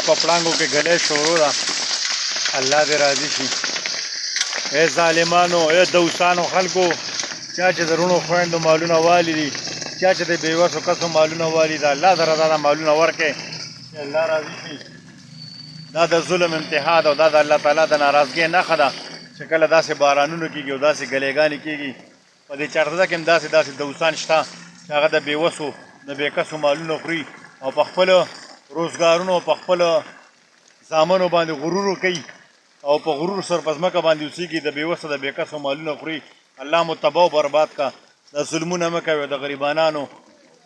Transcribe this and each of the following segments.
په پړانګو کې ګلۍ شروع ده الله دې راضي شي ای ظالمانو ای دوستانو خلکو چا چې د رونو خویندو مالونه والي دي چا چې د بېوسو کسو مالونه والي د الله سره دا مالونه ورکړئ چې الله راضي شي دا د ظلم امتحان او دا د الله تعالی د ناراضګۍ نښه ده چې کله داسې بارانونه کېږي او داسې ګلېګانې کېږي په دې چارزده کې هم داسې دوستان شته چې هغه د بېوسو د بېکسو مالونه خوري او په خپلو روزګارونو په خپلو زامنو باندې غرور کوي او په غرور سره په ځمکه باندې اوسېږي د بېوسو د بېکسو مالونه خوري الله مو تباه و برباد کا د ظلمونه مه کوئ د غریبانانو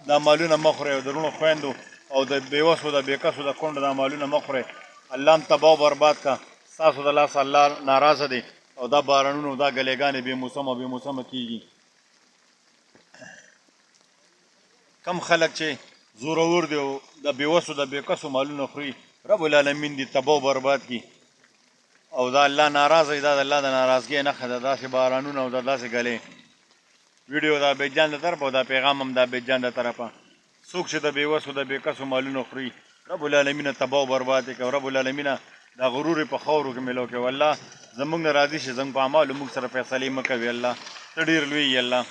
دا مالونه مه خورئ د رونو خویندو او د بېوسو د بېکسو د کونډو دا مالونه مه خورئ الله هم تباه و برباد کا ستاسو د لاسه الله ناراضه دی او دا بارانونه دا ګلېګانې بې موسمه بې موسمه کېږي کم خلک چې زورور دی او د بېوسو د بېکسو مالونه خوري رب العالمین دې تباه و برباد کړي او دا الله ناراضه دی دا د الله د ناراضګۍ نښه ده داسې بارانونه او دا داسې ګلې ویډیو د عبیدجان د طرفه او دا پیغام هم د عبیدجان د طرفه څوک چې د بېوسو د بېکسو مالونه خوري رب العالمین تباه و برباد کړي او رب العالمین دا غرور په خاورو کې میلو کوي الله زموږ نه راضي شي زموږ په اعمالو موږ سره فیصلې مه کوي الله ته ډېر لوی یې الله